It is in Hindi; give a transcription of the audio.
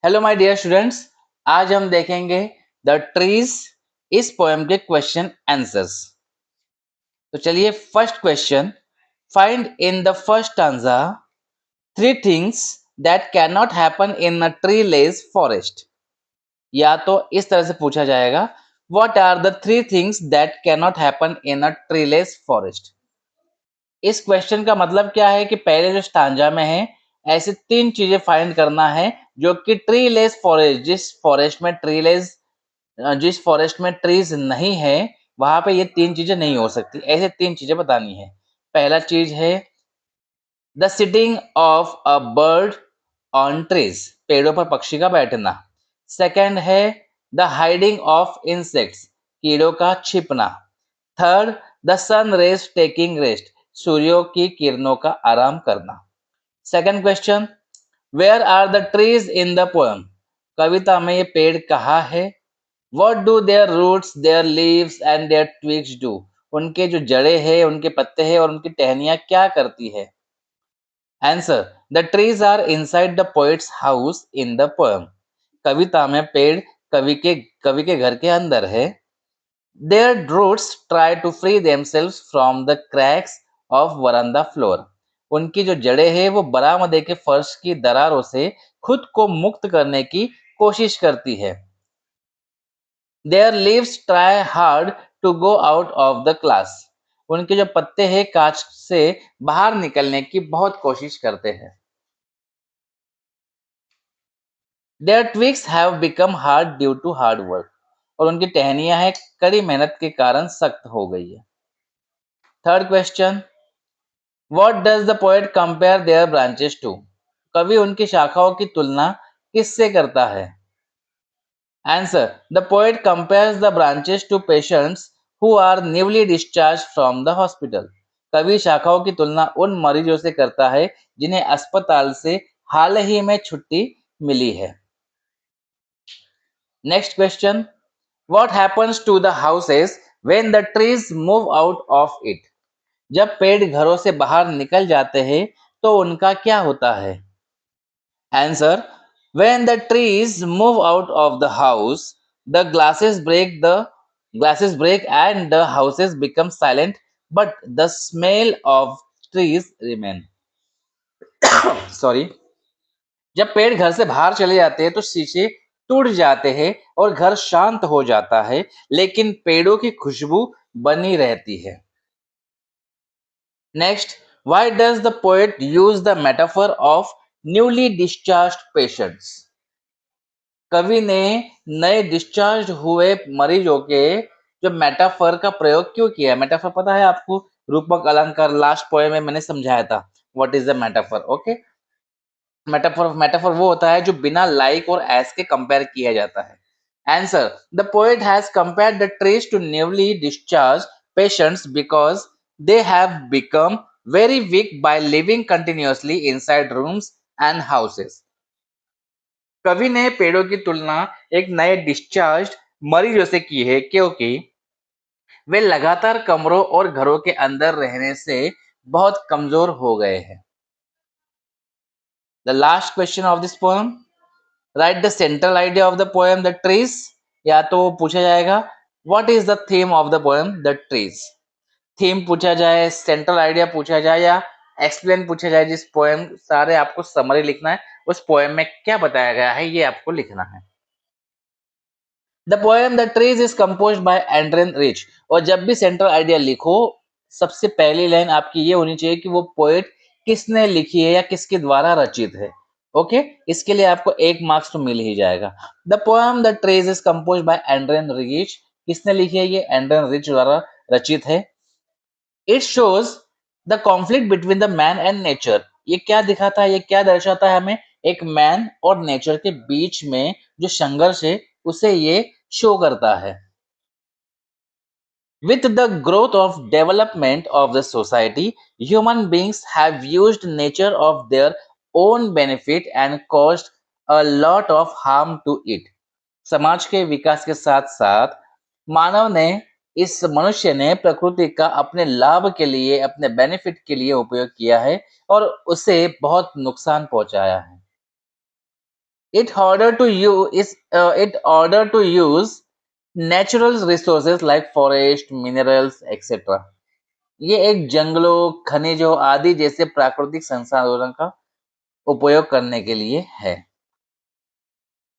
हेलो माय डियर स्टूडेंट्स, आज हम देखेंगे द ट्रीज इस पोएम के क्वेश्चन आंसर्स। तो चलिए first question, find in the first stanza three things that can not happen in a treeless forest. या तो इस तरह से पूछा जाएगा, what are the three things that can not happen in a treeless forest. इस क्वेश्चन का मतलब क्या है कि पहले जो स्टांजा में है ऐसे तीन चीजें फाइंड करना है जो कि ट्रीलेस फॉरेस्ट, जिस फॉरेस्ट में ट्रीज नहीं है वहां पे ये तीन चीजें नहीं हो सकती। ऐसे तीन चीजें बतानी है। पहला चीज है the sitting of a bird on trees, पेड़ों पर पक्षी का बैठना। सेकंड है द हाइडिंग ऑफ इंसेक्ट्स, कीड़ों का छिपना। Third, the sun rays taking rest, सूर्यों की किरणों का आराम करना। Second question, where are the trees in the poem, कविता में ये पेड़ कहाँ है। What do their roots, their leaves and their twigs do, उनके जो जड़े हैं, उनके पत्ते हैं और उनकी टहनियां क्या करती है। Answer, the trees are inside the poet's house in the poem, कविता में पेड़ कवि के घर के अंदर है। Their roots try to free themselves from the cracks of veranda floor. उनकी जो जड़ें हैं वो बरामदे के फर्श की दरारों से खुद को मुक्त करने की कोशिश करती है। Their leaves try hard to go out of the class. उनके जो पत्ते हैं कांच से बाहर निकलने की बहुत कोशिश करते हैं। Their twigs have become hard due to hard work. और उनकी टहनियां हैं कड़ी मेहनत के कारण सख्त हो गई है। Third question, What does the poet compare their branches to? कवि उनकी शाखाओं की तुलना किससे करता है। Answer, the poet compares the branches to patients who are newly discharged from the hospital. कवि शाखाओं की तुलना उन मरीजों से करता है जिन्हें अस्पताल से हाल ही में छुट्टी मिली है। Next question, What happens to the houses when the trees move out of it? जब पेड़ घरों से बाहर निकल जाते हैं तो उनका क्या होता है। Answer, when the trees move out of the house, the glasses break and the houses become silent, but the smell of trees remain. Sorry. जब पेड़ घर से बाहर चले जाते हैं तो शीशे टूट जाते हैं और घर शांत हो जाता है, लेकिन पेड़ों की खुशबू बनी रहती है। Next, why does the poet use the metaphor of newly discharged patients? कवि ने नए डिस्चार्ज हुए मरीजों के जो मेटाफर का प्रयोग क्यों किया। मेटाफर पता है आपको, रूपक अलंकार, लास्ट पोएम में मैंने समझाया था what is the metaphor. Okay, metaphor वो होता है जो बिना लाइक और एस के कंपेयर किया जाता है। Answer, the poet has compared the trees to newly discharge patients because they have become very weak by living continuously inside rooms and houses. कवि ने पेड़ों की तुलना एक नए डिस्चार्ज मरीजों से की है क्योंकि वे लगातार कमरों और घरों के अंदर रहने से बहुत कमजोर हो गए हैं। The last question of this poem, right the central idea of the poem the trees. या तो पूछा जाएगा what is the theme of the poem the trees. Theme पूछा जाए, सेंट्रल आइडिया पूछा जाए या एक्सप्लेन पूछा जाए, जिस पोएम सारे आपको समरी लिखना है उस पोएम में क्या बताया गया है ये आपको लिखना है। The poem the trees is composed bye Adrian rich. और जब भी सेंट्रल आइडिया लिखो सबसे पहली लाइन आपकी ये होनी चाहिए कि वो पोएट किसने लिखी है या किसके द्वारा रचित है। ओके, इसके लिए आपको एक मार्क्स तो मिल ही जाएगा। The poem the trees is composed bye Adrian rich, किसने लिखी है ये, एंड्रियन रिच द्वारा रचित है। It shows the conflict between the man and nature. ये क्या दिखाता है, ये क्या दर्शाता है हमें, एक मैन और नेचर के बीच में जो संघर्ष है उसे ये शो करता है। With the growth of development of the society, human beings have used nature of their own benefit and caused a lot of harm to it. समाज के विकास के साथ साथ मानव ने, इस मनुष्य ने प्रकृति का अपने लाभ के लिए, अपने बेनिफिट के लिए उपयोग किया है और उसे बहुत नुकसान पहुंचाया है। it order to use natural resources like forest, minerals, etc. ये एक जंगलों, खनिजों आदि जैसे प्राकृतिक संसाधनों का उपयोग करने के लिए है।